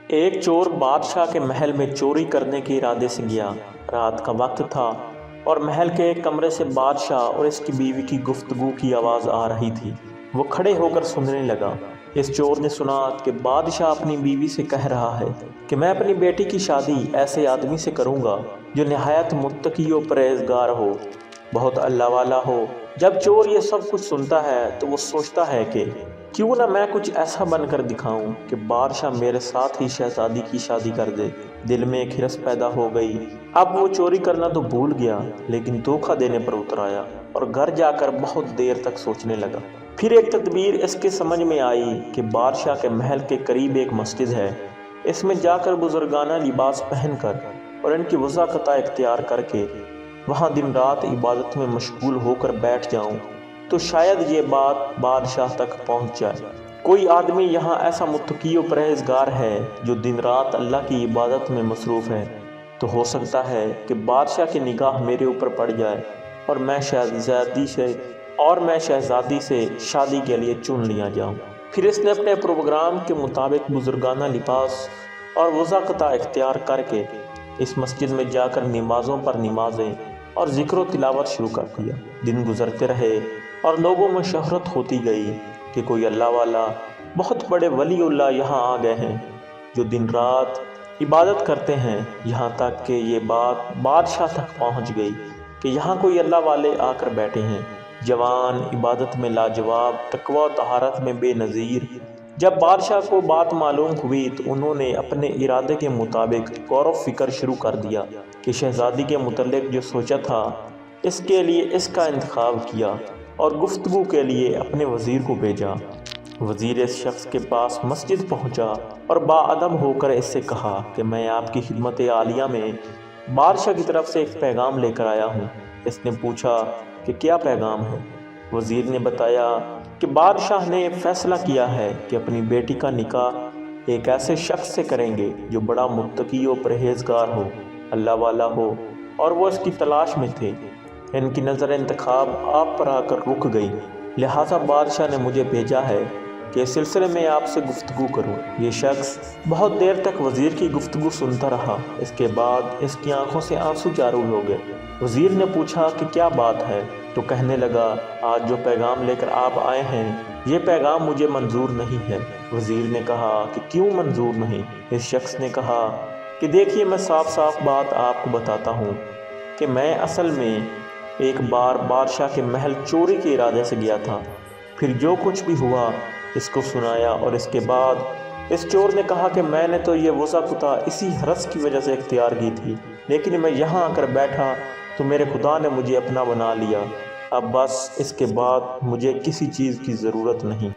ایک چور بادشاہ کے محل میں چوری کرنے کے ارادے سے گیا۔ رات کا وقت تھا اور محل کے ایک کمرے سے بادشاہ اور اس کی بیوی کی گفتگو کی آواز آ رہی تھی۔ وہ کھڑے ہو کر سننے لگا۔ اس چور نے سنا کہ بادشاہ اپنی بیوی سے کہہ رہا ہے کہ میں اپنی بیٹی کی شادی ایسے آدمی سے کروں گا جو نہایت متقی و پرہیزگار ہو، بہت اللہ والا ہو۔ جب چور یہ سب کچھ سنتا ہے تو وہ سوچتا ہے کہ کیوں نہ میں کچھ ایسا بن کر دکھاؤں کہ بادشاہ میرے ساتھ ہی شہزادی کی شادی کر دے۔ دل میں ایک ہرس پیدا ہو گئی۔ اب وہ چوری کرنا تو بھول گیا، لیکن دھوکہ دینے پر اتر آیا اور گھر جا کر بہت دیر تک سوچنے لگا۔ پھر ایک تدبیر اس کے سمجھ میں آئی کہ بادشاہ کے محل کے قریب ایک مسجد ہے، اس میں جا کر بزرگانہ لباس پہن کر اور ان کی وضاقتہ اختیار کر کے وہاں دن رات عبادت میں مشغول ہو کر بیٹھ جاؤں تو شاید یہ بات بادشاہ تک پہنچ جائے۔ کوئی آدمی یہاں ایسا متقی و پرہیزگار ہے جو دن رات اللہ کی عبادت میں مصروف ہے، تو ہو سکتا ہے کہ بادشاہ کی نگاہ میرے اوپر پڑ جائے اور میں شہزادی سے شادی کے لیے چن لیا جاؤں۔ پھر اس نے اپنے پروگرام کے مطابق بزرگانہ لباس اور وضاقتہ اختیار کر کے اس مسجد میں جا کر نمازوں پر نمازیں اور ذکر و تلاوت شروع کر دیا۔ دن گزرتے رہے اور لوگوں میں شہرت ہوتی گئی کہ کوئی اللہ والا، بہت بڑے ولی اللہ یہاں آ گئے ہیں جو دن رات عبادت کرتے ہیں۔ یہاں تک کہ یہ بات بادشاہ تک پہنچ گئی کہ یہاں کوئی اللہ والے آ کر بیٹھے ہیں، جوان، عبادت میں لاجواب، تقوی و طہارت میں بے نظیر۔ جب بادشاہ کو بات معلوم ہوئی تو انہوں نے اپنے ارادے کے مطابق غور و فکر شروع کر دیا کہ شہزادی کے متعلق جو سوچا تھا اس کے لیے اس کا انتخاب کیا اور گفتگو کے لیے اپنے وزیر کو بھیجا۔ وزیر اس شخص کے پاس مسجد پہنچا اور باادب ہو کر اس سے کہا کہ میں آپ کی خدمت عالیہ میں بادشاہ کی طرف سے ایک پیغام لے کر آیا ہوں۔ اس نے پوچھا کہ کیا پیغام ہے؟ وزیر نے بتایا کہ بادشاہ نے فیصلہ کیا ہے کہ اپنی بیٹی کا نکاح ایک ایسے شخص سے کریں گے جو بڑا متقی و پرہیزگار ہو، اللہ والا ہو، اور وہ اس کی تلاش میں تھے۔ ان کی نظر انتخاب آپ پر آ کر رک گئی، لہٰذا بادشاہ نے مجھے بھیجا ہے کہ اس سلسلے میں آپ سے گفتگو کروں۔ یہ شخص بہت دیر تک وزیر کی گفتگو سنتا رہا۔ اس کے بعد اس کی آنکھوں سے آنسو جاری ہو گئے۔ وزیر نے پوچھا کہ کیا بات ہے؟ تو کہنے لگا، آج جو پیغام لے کر آپ آئے ہیں یہ پیغام مجھے منظور نہیں ہے۔ وزیر نے کہا کہ کیوں منظور نہیں؟ اس شخص نے کہا کہ دیکھیے، میں صاف صاف بات آپ کو بتاتا ہوں کہ میں اصل میں ایک بار بادشاہ کے محل چوری کے ارادے سے گیا تھا، پھر جو کچھ بھی ہوا اس کو سنایا، اور اس کے بعد اس چور نے کہا کہ میں نے تو یہ وضاقتہ اسی ہرس کی وجہ سے اختیار کی تھی، لیکن میں یہاں آ کر بیٹھا تو میرے خدا نے مجھے اپنا بنا لیا۔ اب بس اس کے بعد مجھے کسی چیز کی ضرورت نہیں۔